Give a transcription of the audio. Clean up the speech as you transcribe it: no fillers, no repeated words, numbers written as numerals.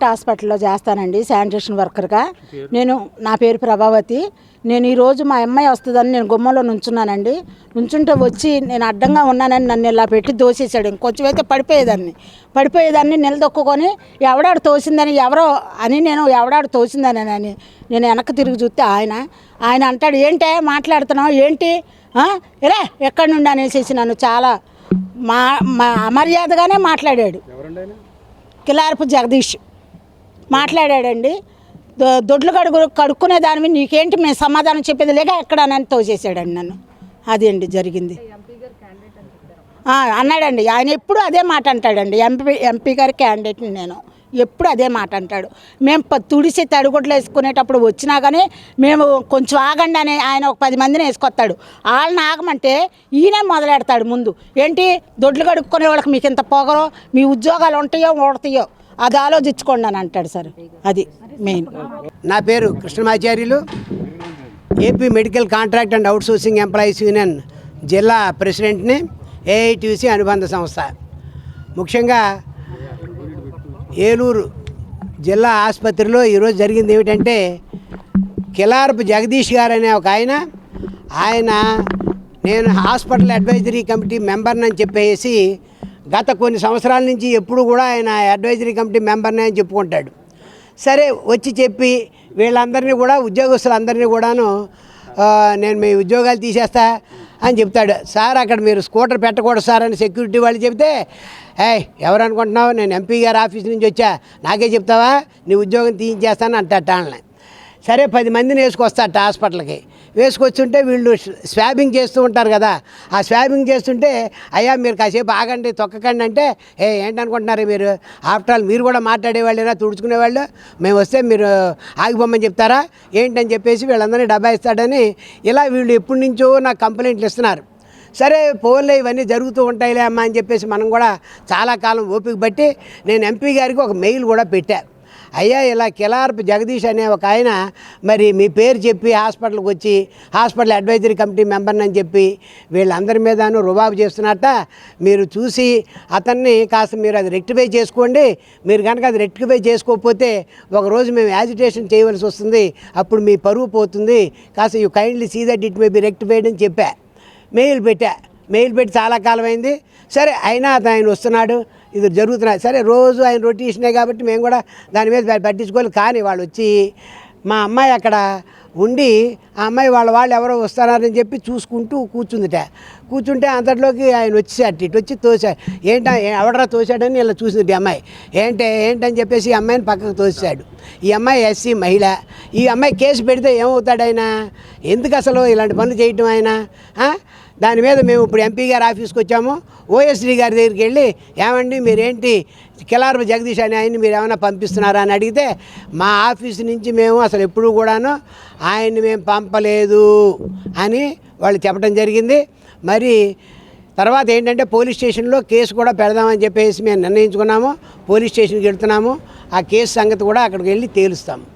హాస్పిటల్లో చేస్తానండి శానిటేషన్ వర్కర్గా. నా పేరు ప్రభావతి. నేను ఈరోజు మా అమ్మాయి వస్తుందని నేను గుమ్మంలో నుంచున్నానండి. నుంచుంటే వచ్చి నేను అడ్డంగా ఉన్నానని నన్ను ఇలా పెట్టి దోసేసాడు. ఇంకొంచెం అయితే పడిపోయేదాన్ని నిలదొక్కుని ఎవడాడు తోసిందని ఎవరో అని నేను ఎవడాడు తోసిందని నేను వెనక్కి తిరిగి చూస్తే ఆయన అంటాడు, ఏంటే మాట్లాడుతున్నావు ఏంటి ఇలా ఎక్కడి నుండి అనేసి నన్ను చాలా అమర్యాదగానే మాట్లాడాడు. కిలారపు జగదీష్ మాట్లాడాడండి. దొడ్లు కడుక్కునే దాని మీద నీకేంటి మేము సమాధానం చెప్పేది లేక ఎక్కడనని తోసేసాడండి నన్ను. అది అండి జరిగింది అన్నాడండి. ఆయన ఎప్పుడు అదే మాట అంటాడండి. ఎంపీ గారి క్యాండిడేట్ని నేను ఎప్పుడు అదే మాట అంటాడు. మేము తుడిసి తడిగుడ్లు వేసుకునేటప్పుడు వచ్చినా కానీ మేము కొంచెం ఆగండి అని ఆయన ఒక 10 మందిని వేసుకొస్తాడు. వాళ్ళని ఆగమంటే ఈయనే మొదలెడతాడు ముందు. ఏంటి దొడ్లు కడుక్కునే వాళ్ళకి మీకు ఇంత పొగరో మీ ఉద్యోగాలు ఉంటాయో ఓడతాయో అది ఆలోచించుకోండి అని అంటాడు సార్. అది మెయిన్. నా పేరు Krishnamacharyulu, AP medical contract and outsourcing employees union జిల్లా ప్రెసిడెంట్ని, ఏఐటీసీ అనుబంధ సంస్థ. ముఖ్యంగా ఏలూరు జిల్లా ఆసుపత్రిలో ఈరోజు జరిగింది ఏమిటంటే, కిలారపు జగదీష్ గారు అనే ఒక ఆయన నేను హాస్పిటల్ అడ్వైజరీ కమిటీ మెంబర్ని అని చెప్పేసి గత కొన్ని సంవత్సరాల నుంచి ఎప్పుడు కూడా ఆయన అడ్వైజరీ కమిటీ మెంబర్ని అని చెప్పుకుంటాడు. సరే వచ్చి చెప్పి వీళ్ళందరినీ కూడా ఉద్యోగస్తులందరినీ కూడాను నేను మీ ఉద్యోగాలు తీసేస్తా అని చెప్తాడు. సార్ అక్కడ మీరు స్కూటర్ పెట్టకూడదు సార్ అని సెక్యూరిటీ వాళ్ళు చెప్తే, ఎవరు అనుకుంటున్నావు, నేను ఎంపీ గారి ఆఫీస్ నుంచి వచ్చా, నాకే చెప్తావా, నీ ఉద్యోగం తీయించేస్తాను అంటట వాళ్ళని. సరే 10 మందిని వేసుకొస్తాట హాస్పిటల్కి. వేసుకొచ్చుంటే వీళ్ళు స్వాబింగ్ చేస్తూ ఉంటారు కదా, ఆ స్వాబింగ్ చేస్తుంటే అయ్యా మీరు కాసేపు ఆగండి తొక్కకండి అంటే, ఏంటనుకుంటున్నారు మీరు, ఆఫ్టర్ ఆల్ మీరు కూడా మాట్లాడేవాళ్ళేనా, తుడుచుకునేవాళ్ళు, మేము వస్తే మీరు ఆగిపోమని చెప్తారా ఏంటని చెప్పేసి వీళ్ళందరినీ డబ్బా ఇస్తాడని ఇలా వీళ్ళు ఎప్పటి నుంచో నాకు కంప్లైంట్లు ఇస్తున్నారు. సరే పోన్లే ఇవన్నీ జరుగుతూ ఉంటాయిలే అమ్మా అని చెప్పేసి మనం కూడా చాలా కాలం ఓపిక బట్టి నేను ఎంపీ గారికి ఒక మెయిల్ కూడా పెట్టా. అయ్యా ఇలా కిలారపు జగదీష్ అనే ఒక ఆయన మరి మీ పేరు చెప్పి హాస్పిటల్కి వచ్చి హాస్పిటల్ అడ్వైజరీ కమిటీ మెంబర్ని అని చెప్పి వీళ్ళందరి మీదను రుబాబు చేస్తున్నట్ట, మీరు చూసి అతన్ని కాస్త మీరు అది రెక్టిఫై చేసుకోండి, మీరు కనుక అది రెక్టిఫై చేసుకోకపోతే ఒకరోజు మేము యాజిటేషన్ చేయవలసి వస్తుంది, అప్పుడు మీ పరువు పోతుంది, కాస్త you kindly see that it may be rectified అని చెప్పా. మెయిల్ పెట్టి చాలా కాలం అయింది. సరే అయినా ఆయన వస్తున్నాడు, ఇది జరుగుతున్నాయి. సరే రోజు ఆయన రొటీషనే కాబట్టి మేము కూడా దాని మీద పట్టించుకోవాలి. కానీ వాళ్ళు వచ్చి మా అమ్మాయి అక్కడ ఉండి ఆ అమ్మాయి వాళ్ళు ఎవరో వస్తున్నారని చెప్పి చూసుకుంటూ కూర్చుంటే అంతట్లోకి ఆయన వచ్చేసాడు. ఇటు వచ్చి తోసాడు. ఎవడరా తోసాడని ఇలా చూసింది అమ్మాయి. ఏంటని చెప్పేసి ఈ అమ్మాయిని పక్కకు తోసాడు. ఈ అమ్మాయి ఎస్సీ మహిళ. ఈ అమ్మాయి కేసు పెడితే ఏమవుతాడు ఆయన, ఎందుకు అసలు ఇలాంటి పనులు చేయటం ఆయన. దాని మీద మేము ఇప్పుడు ఎంపీ గారి ఆఫీస్కి వచ్చాము. ఓఎస్డీ గారి దగ్గరికి వెళ్ళి, ఏమండి మీరేంటి కిలారపు జగదీష్ అని ఆయన్ని మీరు ఏమైనా పంపిస్తున్నారా అని అడిగితే, మా ఆఫీస్ నుంచి మేము అసలు ఎప్పుడు కూడాను ఆయన్ని మేము పంపలేదు అని వాళ్ళు చెప్పడం జరిగింది. మరి తర్వాత ఏంటంటే పోలీస్ స్టేషన్లో కేసు కూడా పెడదామని చెప్పేసి మేము నిర్ణయించుకున్నాము. పోలీస్ స్టేషన్కి వెళ్తున్నాము. ఆ కేసు సంగతి కూడా అక్కడికి వెళ్ళి తేలుస్తాము.